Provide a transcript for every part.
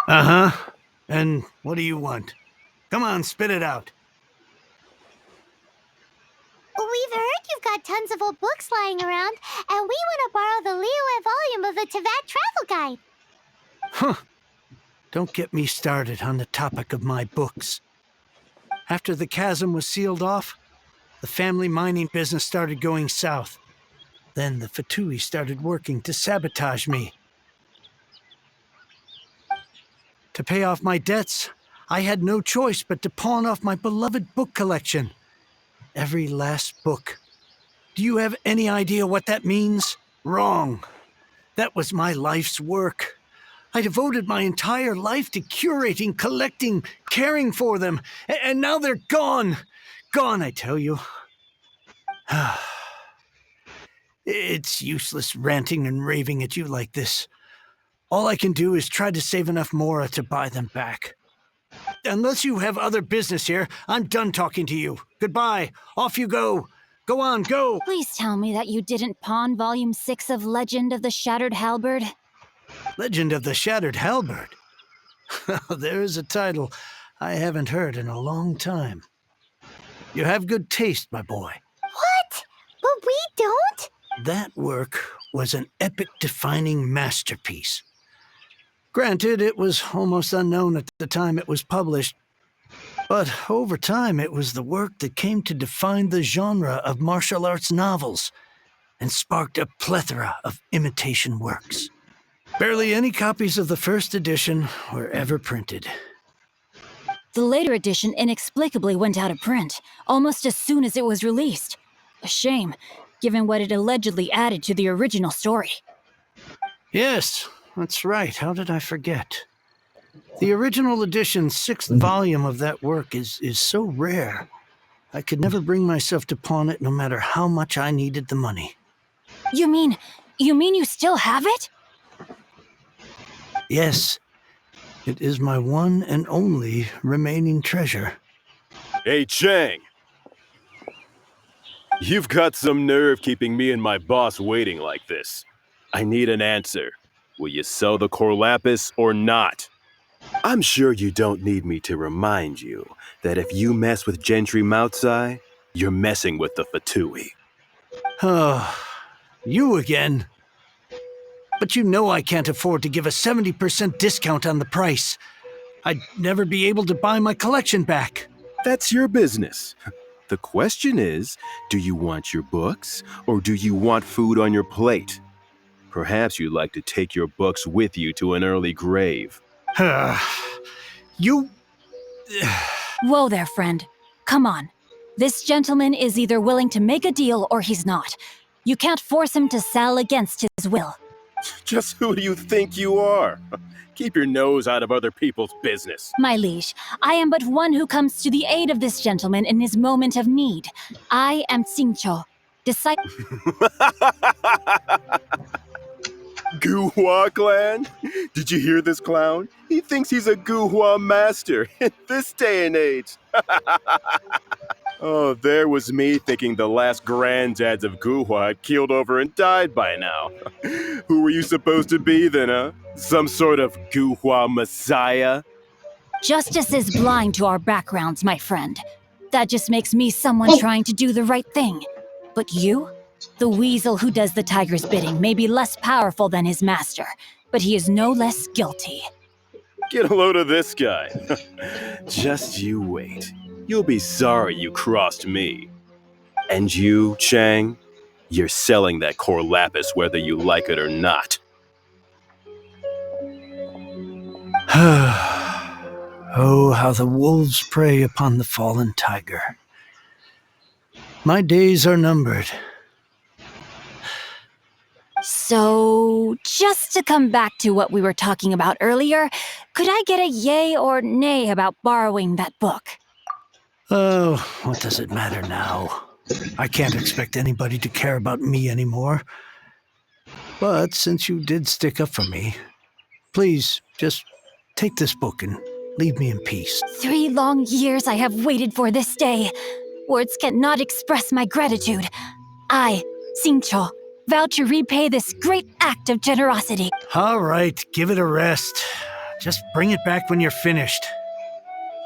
Uh-huh. And what do you want? Come on, spit it out. We've heard you've got tons of old books lying around, and we want to borrow the Liyue volume of the Teyvat Travel Guide. Huh. Don't get me started on the topic of my books. After the chasm was sealed off, the family mining business started going south. Then the Fatui started working to sabotage me. To pay off my debts, I had no choice but to pawn off my beloved book collection. Every last book. Do you have any idea what that means? Wrong. That was my life's work. I devoted my entire life to curating, collecting, caring for them, and now they're gone. Gone, I tell you. It's useless ranting and raving at you like this. All I can do is try to save enough Mora to buy them back. Unless you have other business here, I'm done talking to you. Goodbye. Off you go. Go on, go. Please tell me that you didn't pawn Volume 6 of Legend of the Shattered Halberd. Legend of the Shattered Halberd. There's a title I haven't heard in a long time. You have good taste, my boy. What? But we don't? That work was an epic-defining masterpiece. Granted, it was almost unknown at the time it was published, but over time it was the work that came to define the genre of martial arts novels and sparked a plethora of imitation works. Barely any copies of the first edition were ever printed. The later edition inexplicably went out of print, almost as soon as it was released. A shame, given what it allegedly added to the original story. Yes, that's right. How did I forget? The original edition's 6th volume of that work is so rare. I could never bring myself to pawn it no matter how much I needed the money. You mean you still have it? Yes, it is my one and only remaining treasure. Hey, Chang! You've got some nerve keeping me and my boss waiting like this. I need an answer. Will you sell the core lapis or not? I'm sure you don't need me to remind you that if you mess with Gentry Moutsai, you're messing with the Fatui. Oh, you again? But you know I can't afford to give a 70% discount on the price. I'd never be able to buy my collection back. That's your business. The question is, do you want your books, or do you want food on your plate? Perhaps you'd like to take your books with you to an early grave. You... Whoa there, friend. Come on. This gentleman is either willing to make a deal or he's not. You can't force him to sell against his will. Just who do you think you are? Keep your nose out of other people's business. My liege, I am but one who comes to the aid of this gentleman in his moment of need. I am Xingqiu, disciple... Guhua clan? Did you hear this clown? He thinks he's a Guhua master in this day and age. Oh, there was me thinking the last granddads of Guhua had keeled over and died by now. Who were you supposed to be then, huh? Some sort of Guhua messiah? Justice is blind to our backgrounds, my friend. That just makes me someone trying to do the right thing. But you? The weasel who does the tiger's bidding may be less powerful than his master, but he is no less guilty. Get a load of this guy. Just you wait. You'll be sorry you crossed me. And you, Chang, you're selling that core lapis whether you like it or not. Oh, how the wolves prey upon the fallen tiger. My days are numbered. So, just to come back to what we were talking about earlier, could I get a yay or nay about borrowing that book? Oh, what does it matter now? I can't expect anybody to care about me anymore. But since you did stick up for me, please just take this book and leave me in peace. 3 long years I have waited for this day. Words cannot express my gratitude. I, Xingqiu, vow to repay this great act of generosity. All right, give it a rest. Just bring it back when you're finished.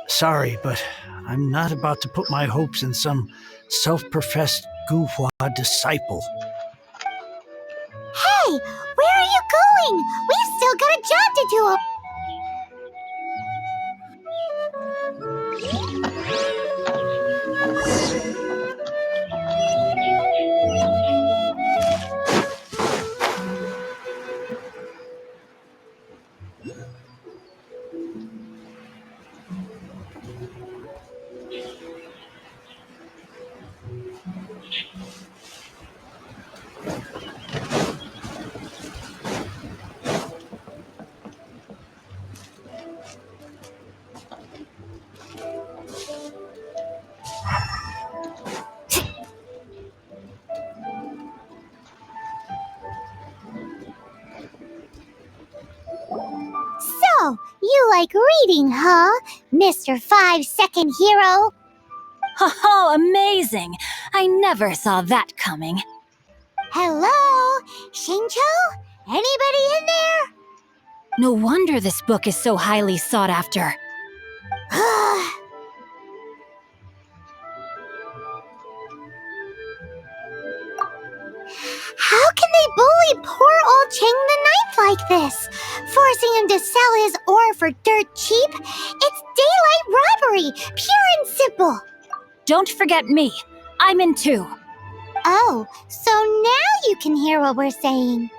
Sorry, but I'm not about to put my hopes in some self-professed Guhua disciple. Hey, where are you going? We've still got a job to do. So, you like reading, huh, Mr. 5-second hero? Oh, amazing! I never saw that coming. Hello? Shincho? Anybody in there? No wonder this book is so highly sought after. How can they bully poor old Chang the Ninth like this? Forcing him to sell his ore for dirt cheap? It's daylight robbery, pure and simple. Don't forget me. I'm in too. Oh, so now you can hear what we're saying.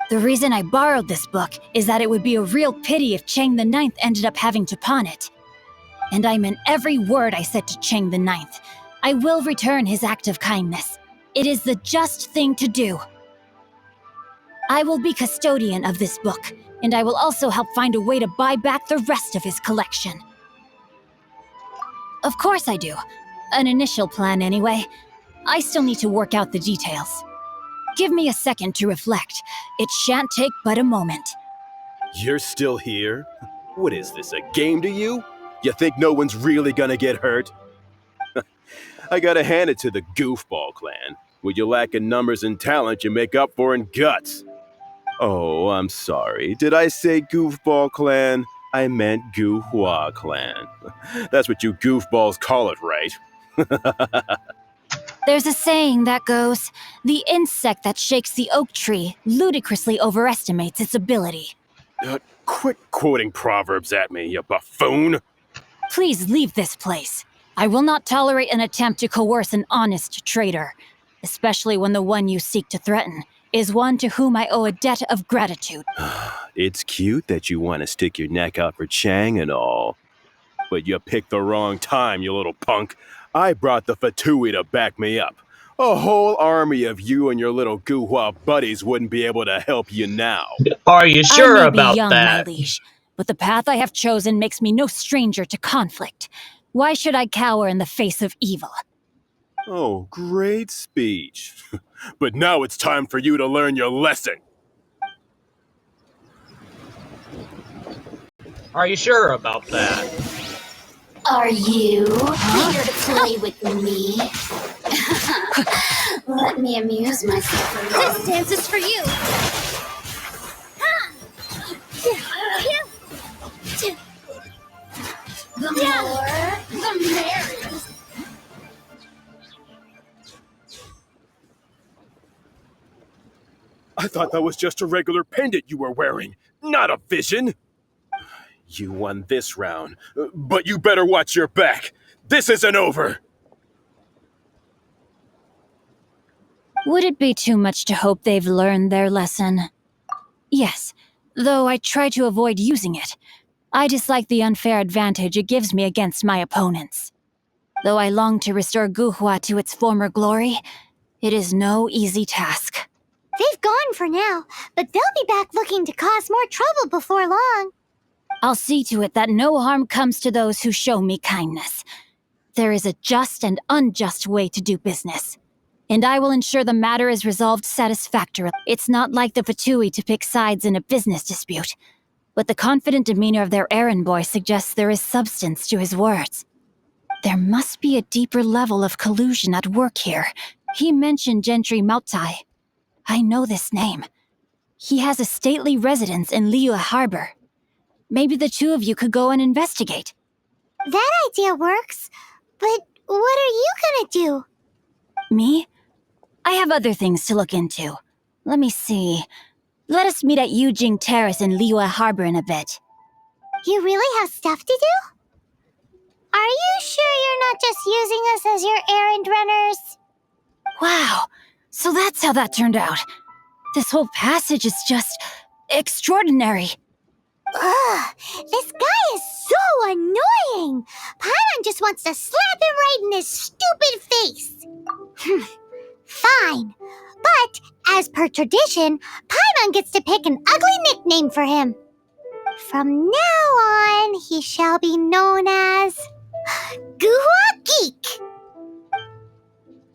The reason I borrowed this book is that it would be a real pity if Chang the Ninth ended up having to pawn it. And I meant every word I said to Chang the Ninth. I will return his act of kindness. It is the just thing to do. I will be custodian of this book, and I will also help find a way to buy back the rest of his collection. Of course I do. An initial plan anyway. I still need to work out the details. Give me a second to reflect. It shan't take but a moment. You're still here? What is this, a game to you? You think no one's really gonna get hurt? I gotta hand it to the Goofball clan. What you lack in numbers and talent, you make up for in guts. Oh, I'm sorry. Did I say Goofball clan? I meant Guhua clan. That's what you goofballs call it, right? There's a saying that goes, the insect that shakes the oak tree ludicrously overestimates its ability. Quit quoting proverbs at me, you buffoon! Please leave this place. I will not tolerate an attempt to coerce an honest trader, especially when the one you seek to threaten is one to whom I owe a debt of gratitude. It's cute that you want to stick your neck out for Chang and all. But you picked the wrong time, you little punk. I brought the Fatui to back me up. A whole army of you and your little Guhua buddies wouldn't be able to help you now. Are you sure I may about be young, that? my liege, but the path I have chosen makes me no stranger to conflict. Why should I cower in the face of evil? Oh, great speech. But now it's time for you to learn your lesson. Are you sure about that? Are you eager to play with me? Let me amuse myself a little. This dance is for you. The more, the merrier. I thought that was just a regular pendant you were wearing, not a vision. You won this round, but you better watch your back. This isn't over. Would it be too much to hope they've learned their lesson? Yes, though I try to avoid using it. I dislike the unfair advantage it gives me against my opponents. Though I long to restore Guhua to its former glory, it is no easy task. They've gone for now, but they'll be back looking to cause more trouble before long. I'll see to it that no harm comes to those who show me kindness. There is a just and unjust way to do business, and I will ensure the matter is resolved satisfactorily. It's not like the Fatui to pick sides in a business dispute, but the confident demeanor of their errand boy suggests there is substance to his words. There must be a deeper level of collusion at work here. He mentioned Gentry Mautai. I know this name. He has a stately residence in Liyue Harbor. Maybe the two of you could go and investigate. That idea works, but what are you gonna do? Me? I have other things to look into. Let me see. Let us meet at Yujing Terrace in Liyue Harbor in a bit. You really have stuff to do? Are you sure you're not just using us as your errand runners? Wow, so that's how that turned out. This whole passage is just extraordinary. Ugh, this guy is so annoying! Paimon just wants to slap him right in his stupid face! Fine, but as per tradition, Paimon gets to pick an ugly nickname for him. From now on, he shall be known as Guhua Geek.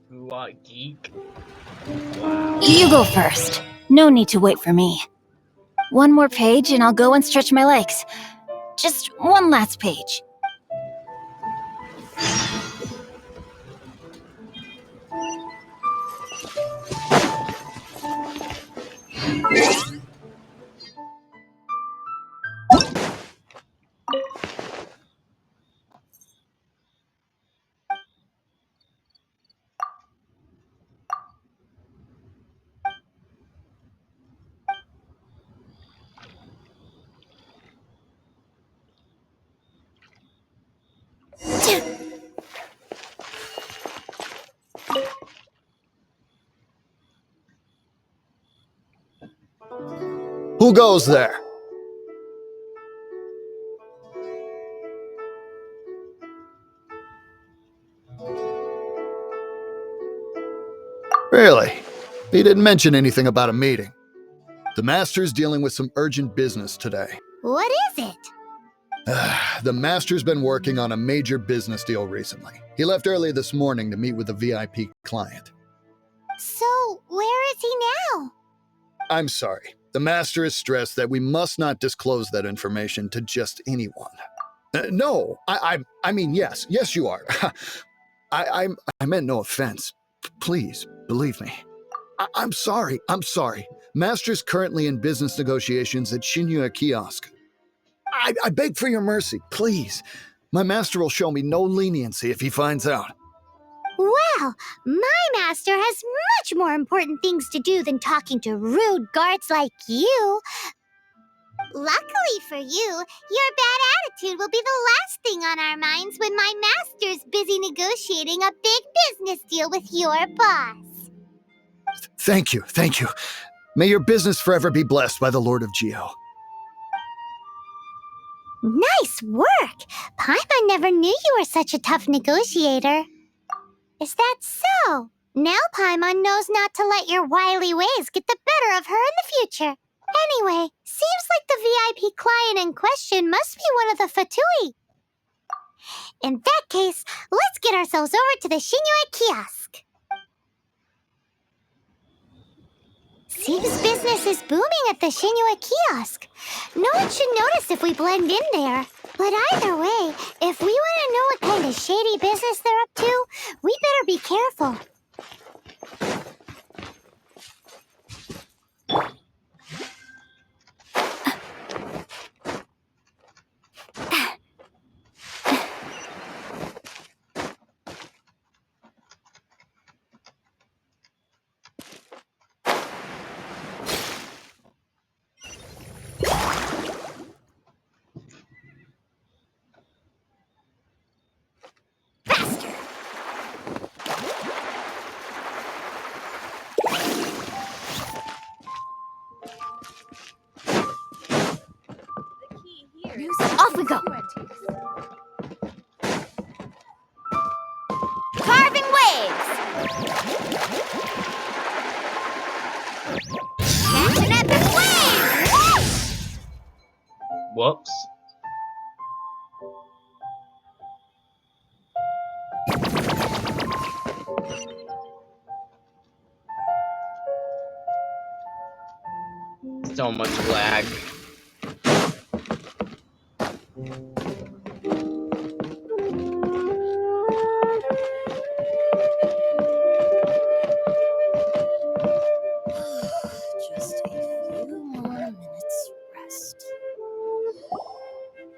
What geek? Wow. You go first. No need to wait for me. One more page and I'll go and stretch my legs. Just one last page. Who goes there? Really? He didn't mention anything about a meeting. The Master's dealing with some urgent business today. What is it? The Master's been working on a major business deal recently. He left early this morning to meet with a VIP client. So, where is he now? I'm sorry. The Master is stressed that we must not disclose that information to just anyone. No, I mean, yes, you are. I meant no offense. Please, believe me. I'm sorry. Master's currently in business negotiations at Shinya Kiosk. I beg for your mercy, please. My master will show me no leniency if he finds out. Well, my master has much more important things to do than talking to rude guards like you. Luckily for you, your bad attitude will be the last thing on our minds when my master's busy negotiating a big business deal with your boss. Thank you. May your business forever be blessed by the Lord of Geo. Nice work! Paimon never knew you were such a tough negotiator. Is that so? Now Paimon knows not to let your wily ways get the better of her in the future. Anyway, seems like the VIP client in question must be one of the Fatui. In that case, let's get ourselves over to the Shinya Kiosk. Seems business is booming at the Shinya Kiosk. No one should notice if we blend in there. But either way, if we want to know what kind of shady business they're up to, we better be careful. Off we go! Carving waves! Catch an epic wave! Whoops. So much lag. Just a few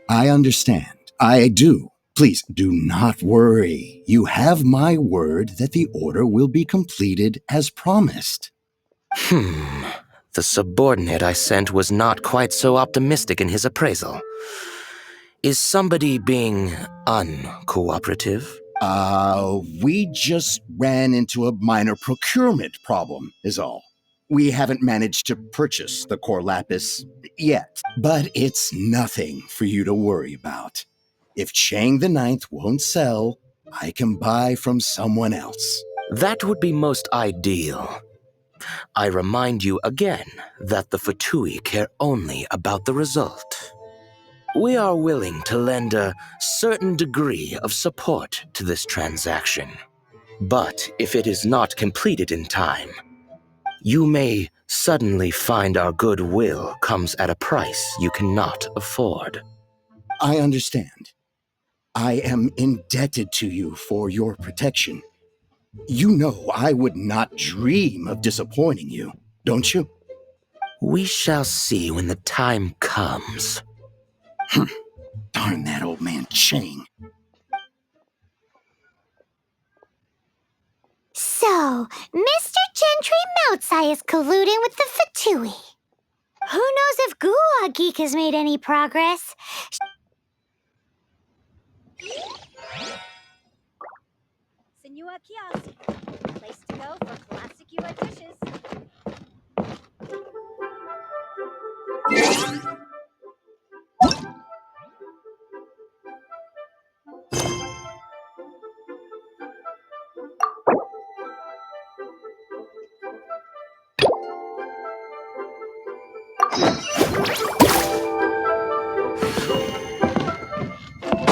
I understand. I do. Please do not worry. You have my word that the order will be completed as promised. The subordinate I sent was not quite so optimistic in his appraisal. Is somebody being uncooperative? We just ran into a minor procurement problem, is all. We haven't managed to purchase the core lapis yet, but it's nothing for you to worry about. If Chang the Ninth won't sell, I can buy from someone else. That would be most ideal. I remind you again that the Fatui care only about the result. We are willing to lend a certain degree of support to this transaction. But if it is not completed in time, you may suddenly find our goodwill comes at a price you cannot afford. I understand. I am indebted to you for your protection. You know I would not dream of disappointing you, don't you? We shall see when the time comes. Darn that old man Chang. So, Mr. Gentry Moutsai is colluding with the Fatui. Who knows if Gua Geek has made any progress? Senua Kiosk. Place to go for classic UA dishes.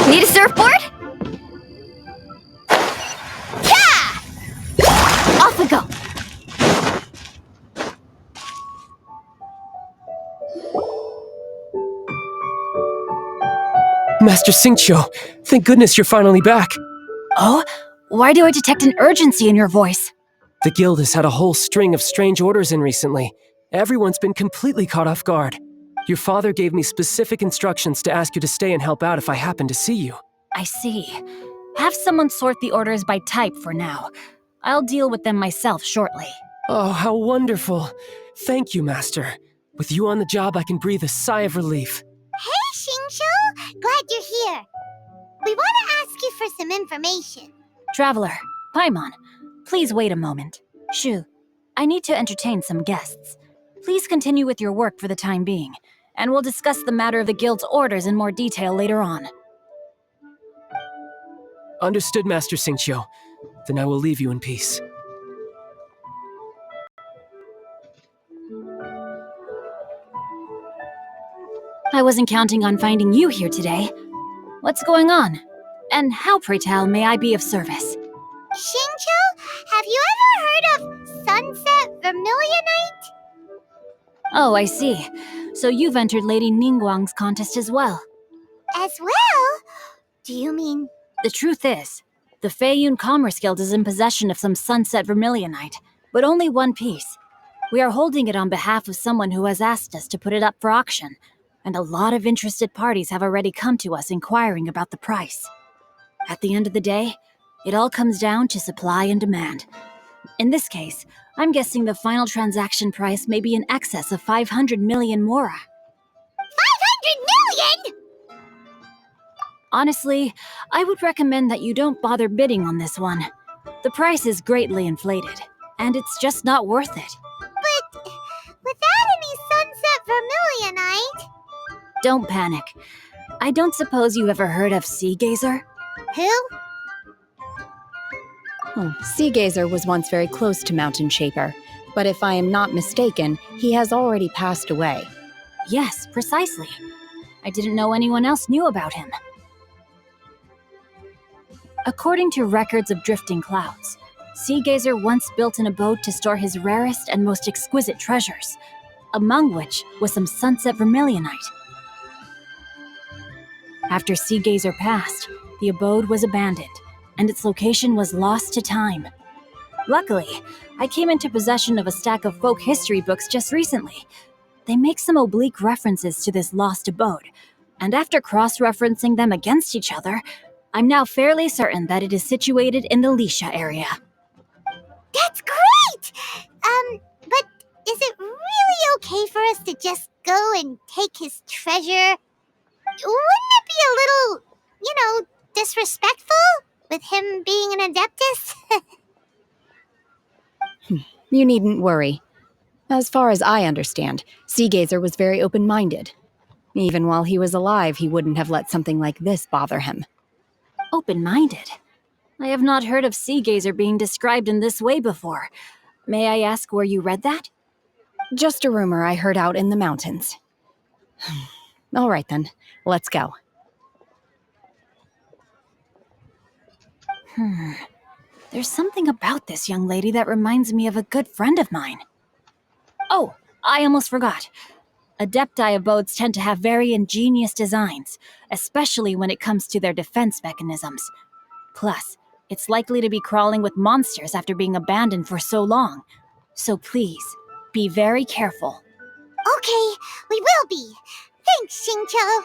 Need a surfboard? Yeah! Off we go. Master Xingqiu, thank goodness you're finally back. Oh? Why do I detect an urgency in your voice? The guild has had a whole string of strange orders in recently. Everyone's been completely caught off guard. Your father gave me specific instructions to ask you to stay and help out if I happen to see you. I see. Have someone sort the orders by type for now. I'll deal with them myself shortly. Oh, how wonderful. Thank you, Master. With you on the job, I can breathe a sigh of relief. Hey, Xingqiu! Glad you're here. We want to ask you for some information. Traveler, Paimon, please wait a moment. Shu, I need to entertain some guests. Please continue with your work for the time being, and we'll discuss the matter of the guild's orders in more detail later on. Understood, Master Xingqiu. Then I will leave you in peace. I wasn't counting on finding you here today. What's going on? And how, pray tell, may I be of service? Xingqiu, have you ever heard of Sunset Vermilionite? Oh, I see. So you've entered Lady Ningguang's contest as well. As well? Do you mean... The truth is, the Feiyun Commerce Guild is in possession of some Sunset Vermilionite, but only one piece. We are holding it on behalf of someone who has asked us to put it up for auction, and a lot of interested parties have already come to us inquiring about the price. At the end of the day, it all comes down to supply and demand. In this case, I'm guessing the final transaction price may be in excess of 500 million mora. 500 million?! Honestly, I would recommend that you don't bother bidding on this one. The price is greatly inflated, and it's just not worth it. But without any Sunset Vermilionite... Don't panic. I don't suppose you ever heard of Sea Gazer? Who? Sea Gazer was once very close to Mountain Shaper, but if I am not mistaken, he has already passed away. Yes, precisely. I didn't know anyone else knew about him. According to records of drifting clouds, Sea Gazer once built an abode to store his rarest and most exquisite treasures, among which was some Sunset Vermilionite. After Sea Gazer passed, the abode was abandoned, and its location was lost to time. Luckily, I came into possession of a stack of folk history books just recently. They make some oblique references to this lost abode, And after cross-referencing them against each other, I'm now fairly certain that it is situated in the Lisha area. That's great! But is it really okay for us to just go and take his treasure? Wouldn't it be a little, disrespectful with him being an Adeptus? You needn't worry. As far as I understand, Seagazer was very open-minded. Even while he was alive, he wouldn't have let something like this bother him. Open-minded? I have not heard of Seagazer being described in this way before. May I ask where you read that? Just a rumor I heard out in the mountains. All right then, let's go. There's something about this young lady that reminds me of a good friend of mine. Oh, I almost forgot. Adepti abodes tend to have very ingenious designs, especially when it comes to their defense mechanisms. Plus, it's likely to be crawling with monsters after being abandoned for so long. So please, be very careful. Okay, we will be. Thanks, Xingqiu.